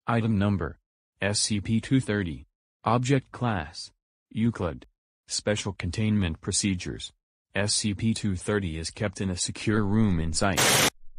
Item Number: SCP-230. Object Class: Euclid. Special Containment Procedures: SCP-230 is kept in a secure room in sight.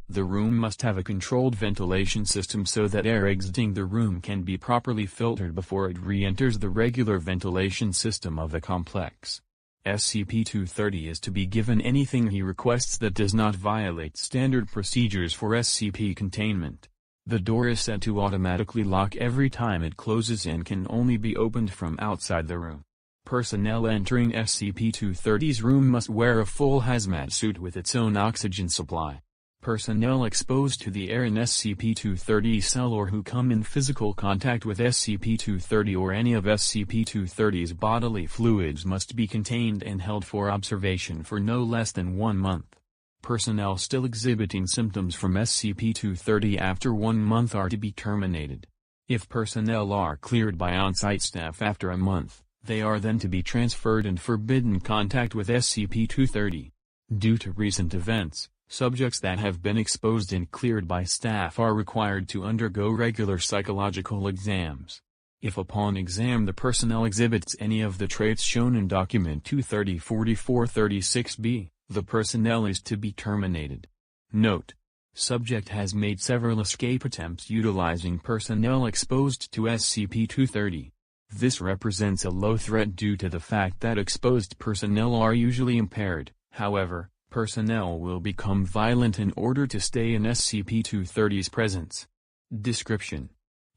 The room must have a controlled ventilation system so that air exiting the room can be properly filtered before it re-enters the regular ventilation system of the complex. SCP-230 is to be given anything he requests that does not violate standard procedures for SCP containment. The door is set to automatically lock every time it closes and can only be opened from outside the room. Personnel entering SCP-230's room must wear a full hazmat suit with its own oxygen supply. Personnel exposed to the air in SCP-230's cell or who come in physical contact with SCP-230 or any of SCP-230's bodily fluids must be contained and held for observation for no less than 1 month. Personnel still exhibiting symptoms from SCP-230 after 1 month are to be terminated. If personnel are cleared by on-site staff after a month, they are then to be transferred and forbidden contact with SCP-230. Due to recent events, subjects that have been exposed and cleared by staff are required to undergo regular psychological exams. If upon exam the personnel exhibits any of the traits shown in Document 230-4436-B, the personnel is to be terminated. Note: subject has made several escape attempts utilizing personnel exposed to SCP-230. This represents a low threat due to the fact that exposed personnel are usually impaired. However, personnel will become violent in order to stay in SCP-230's presence. Description: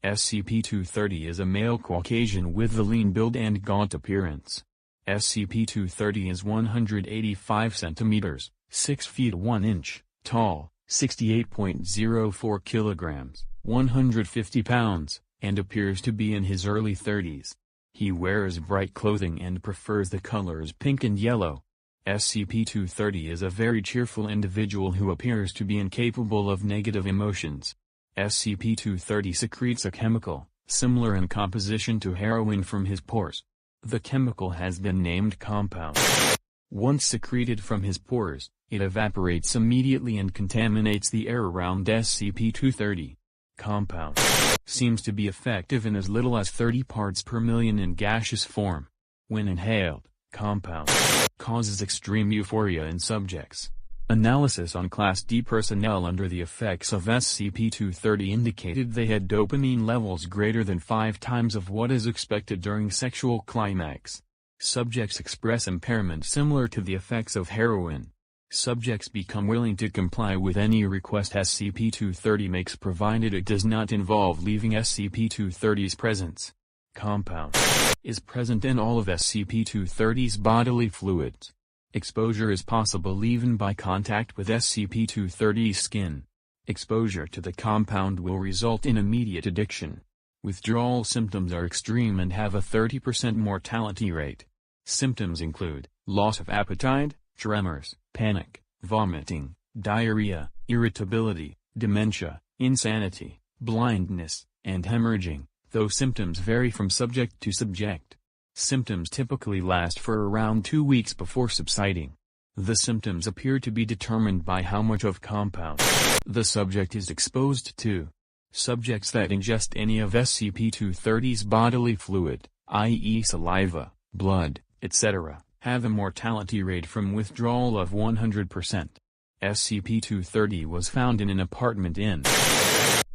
SCP-230 is a male Caucasian with a lean build and gaunt appearance. SCP-230 is 185 centimeters, 6 feet 1 inch, tall, 68.04 kilograms, 150 pounds, and appears to be in his early 30s. He wears bright clothing and prefers the colors pink and yellow. SCP-230 is a very cheerful individual who appears to be incapable of negative emotions. SCP-230 secretes a chemical, similar in composition to heroin from his pores. The chemical has been named compound. Once secreted from his pores, it evaporates immediately and contaminates the air around SCP-230. Compound seems to be effective in as little as 30 parts per million in gaseous form. When inhaled, compound causes extreme euphoria in subjects. Analysis on Class D personnel under the effects of SCP-230 indicated they had dopamine levels greater than 5 times of what is expected during sexual climax. Subjects express impairment similar to the effects of heroin. Subjects become willing to comply with any request SCP-230 makes provided it does not involve leaving SCP-230's presence. Compound is present in all of SCP-230's bodily fluids. Exposure is possible even by contact with SCP-230's skin. Exposure to the compound will result in immediate addiction. Withdrawal symptoms are extreme and have a 30% mortality rate. Symptoms include loss of appetite, tremors, panic, vomiting, diarrhea, irritability, dementia, insanity, blindness, and hemorrhaging, though symptoms vary from subject to subject. Symptoms typically last for around 2 weeks before subsiding. The symptoms appear to be determined by how much of compound the subject is exposed to. Subjects that ingest any of SCP-230's bodily fluid, i.e. saliva, blood, etc., have a mortality rate from withdrawal of 100%. SCP-230 was found in an apartment inn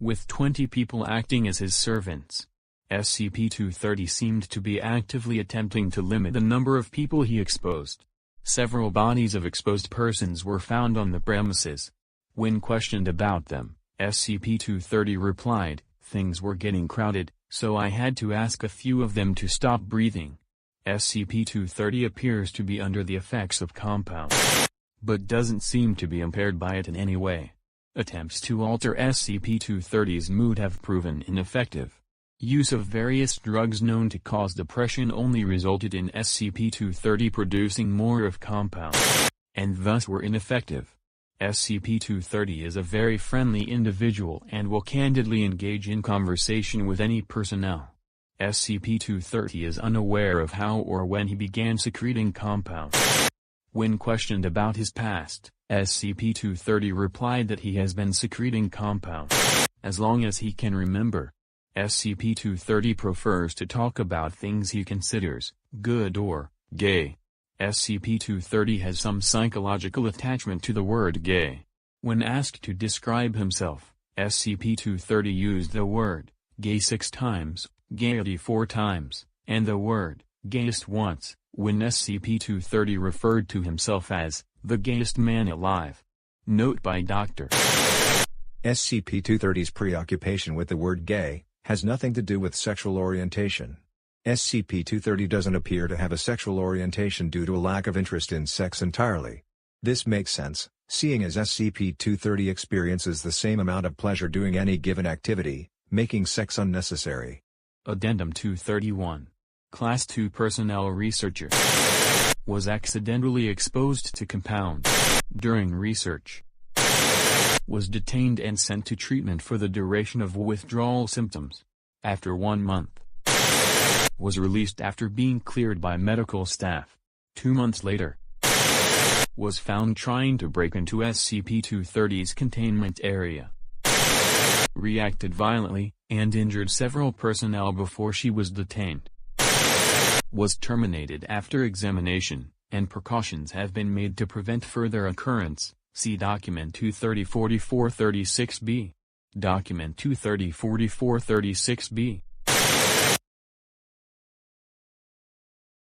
with 20 people acting as his servants. SCP-230 seemed to be actively attempting to limit the number of people he exposed. Several bodies of exposed persons were found on the premises. When questioned about them, SCP-230 replied, "Things were getting crowded, so I had to ask a few of them to stop breathing." SCP-230 appears to be under the effects of compound, but doesn't seem to be impaired by it in any way. Attempts to alter SCP-230's mood have proven ineffective. Use of various drugs known to cause depression only resulted in SCP-230 producing more of compound, and thus were ineffective. SCP-230 is a very friendly individual and will candidly engage in conversation with any personnel. SCP-230 is unaware of how or when he began secreting compound. When questioned about his past, SCP-230 replied that he has been secreting compound as long as he can remember. SCP-230 prefers to talk about things he considers good or gay. SCP-230 has some psychological attachment to the word gay. When asked to describe himself, SCP-230 used the word gay 6 times, gaiety 4 times, and the word gayest once, when SCP-230 referred to himself as the gayest man alive. Note by Dr. SCP-230's preoccupation with the word gay has nothing to do with sexual orientation. SCP-230 doesn't appear to have a sexual orientation due to a lack of interest in sex entirely. This makes sense, seeing as SCP-230 experiences the same amount of pleasure doing any given activity, making sex unnecessary. Addendum 231. Class II personnel researcher was accidentally exposed to compound during research. Was detained and sent to treatment for the duration of withdrawal symptoms. After 1 month. Was released after being cleared by medical staff. 2 months later. Was found trying to break into SCP-230's containment area. Reacted violently, and injured several personnel before she was detained. Was terminated after examination, and precautions have been made to prevent further occurrence. See Document 230-4436-B. Document 230-4436-B.